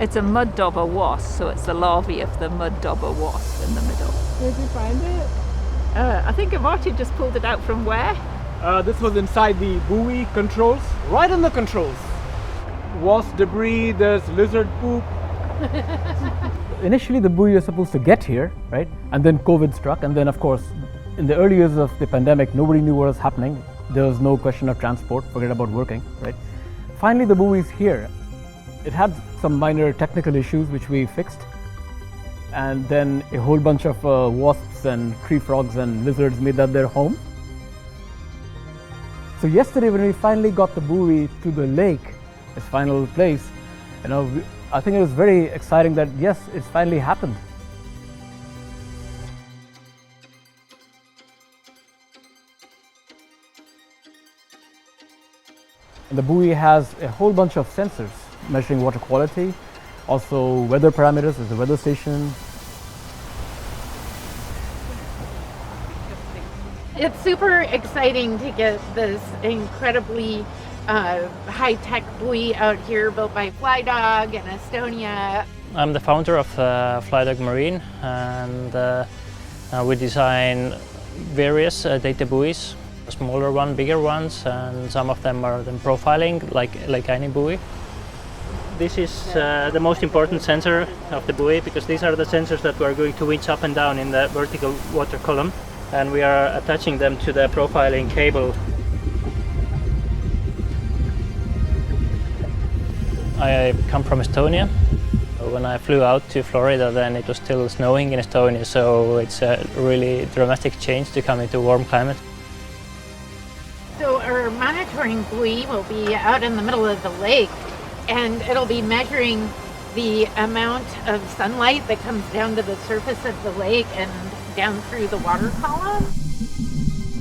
It's a mud dauber wasp, so it's the larvae of the mud dauber wasp in the middle. Where did you find it? I think Amartya just pulled it out from where? This was inside the buoy controls, right on the controls. Wasp debris, there's lizard poop. Initially the buoy was supposed to get here, right? And then COVID struck, and then of course in the early years of the pandemic nobody knew what was happening. There was no question of transport, forget about working, right? Finally the buoy is here. It had some minor technical issues which we fixed, and then a whole bunch of wasps and tree frogs and lizards made that their home. So yesterday when we finally got the buoy to the lake, its final place, I think it was very exciting that yes, it's finally happened. And the buoy has a whole bunch of sensors measuring water quality, also weather parameters. There's a weather station. It's super exciting to get this incredibly high-tech buoy out here built by FlyDog in Estonia. I'm the founder of FlyDog Marine, and we design various data buoys, smaller ones, bigger ones, and some of them are then profiling like any buoy. This is the most important sensor of the buoy, because these are the sensors that we're going to winch up and down in the vertical water column, and we are attaching them to the profiling cable. I come from Estonia. When I flew out to Florida, then it was still snowing in Estonia, so it's a really dramatic change to come into a warm climate. So our monitoring buoy will be out in the middle of the lake, and it'll be measuring the amount of sunlight that comes down to the surface of the lake and down through the water column.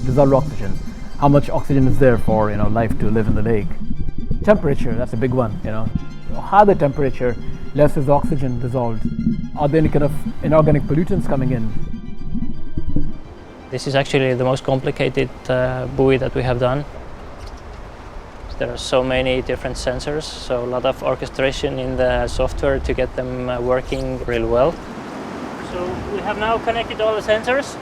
Dissolved oxygen. How much oxygen is there for life to live in the lake? Temperature, that's a big one. Higher the temperature, less is oxygen dissolved. Are there any kind of inorganic pollutants coming in? This is actually the most complicated buoy that we have done. There are so many different sensors, so a lot of orchestration in the software to get them working really well. So we have now connected all the sensors.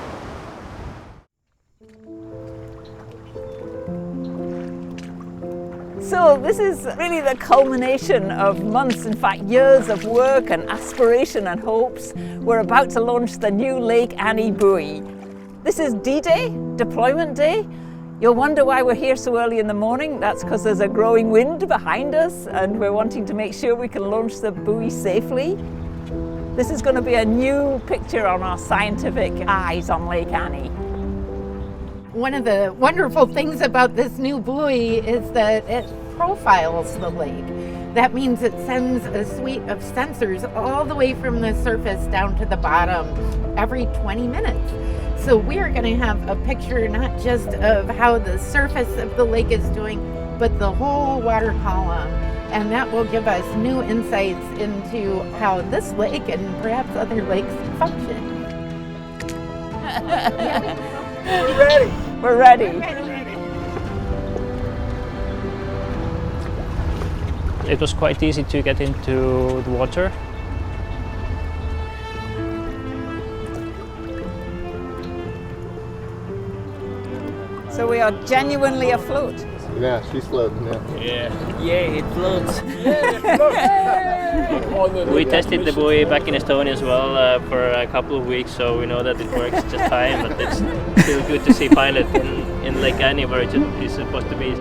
So this is really the culmination of months, in fact years of work and aspiration and hopes. We're about to launch the new Lake Annie buoy. This is D-Day, deployment day. You'll wonder why we're here so early in the morning. That's because there's a growing wind behind us and we're wanting to make sure we can launch the buoy safely. This is going to be a new picture on our scientific eyes on Lake Annie. One of the wonderful things about this new buoy is that it profiles the lake. That means it sends a suite of sensors all the way from the surface down to the bottom every 20 minutes. So we are going to have a picture not just of how the surface of the lake is doing, but the whole water column. And that will give us new insights into how this lake and perhaps other lakes function. We're ready. We're ready. It was quite easy to get into the water. So we are genuinely afloat. Yeah, she's floating now. Yeah, it floats. We tested the buoy back in Estonia as well for a couple of weeks, so we know that it works just fine, but it's still good to see pilot in Lake Annie where it is supposed to be.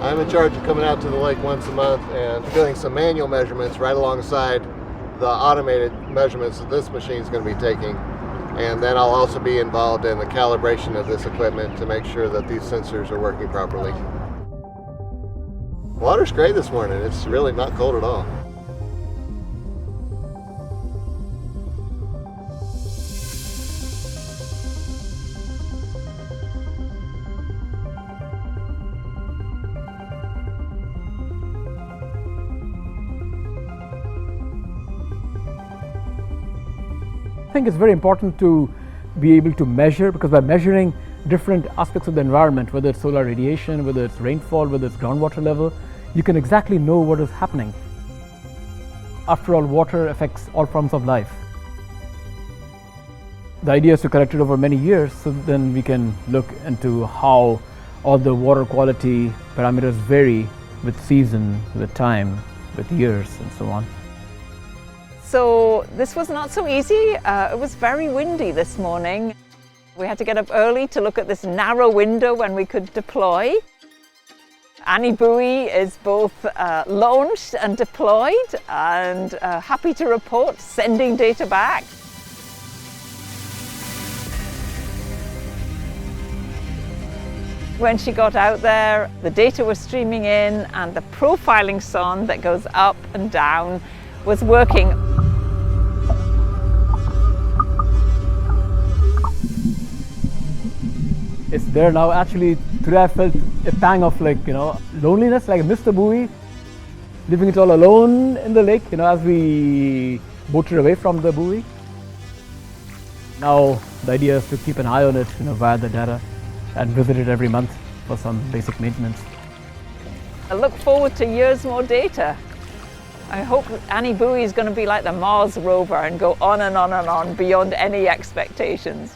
I'm in charge of coming out to the lake once a month and doing some manual measurements right alongside the automated measurements that this machine is going to be taking. And then I'll also be involved in the calibration of this equipment to make sure that these sensors are working properly. Water's great this morning. It's really not cold at all. I think it's very important to be able to measure, because by measuring different aspects of the environment, whether it's solar radiation, whether it's rainfall, whether it's groundwater level, you can exactly know what is happening. After all, water affects all forms of life. The idea is to collect it over many years, so then we can look into how all the water quality parameters vary with season, with time, with years, and so on. So this was not so easy. It was very windy this morning. We had to get up early to look at this narrow window when we could deploy. Annie buoy is both launched and deployed, and happy to report sending data back. When she got out there, the data was streaming in and the profiling sonde that goes up and down was working. It's there now. Actually, today I felt a pang of loneliness, like I missed the buoy, leaving it all alone in the lake, as we boated away from the buoy. Now the idea is to keep an eye on it, via the data, and visit it every month for some basic maintenance. I look forward to years more data. I hope Annie buoy is going to be like the Mars rover and go on and on and on beyond any expectations.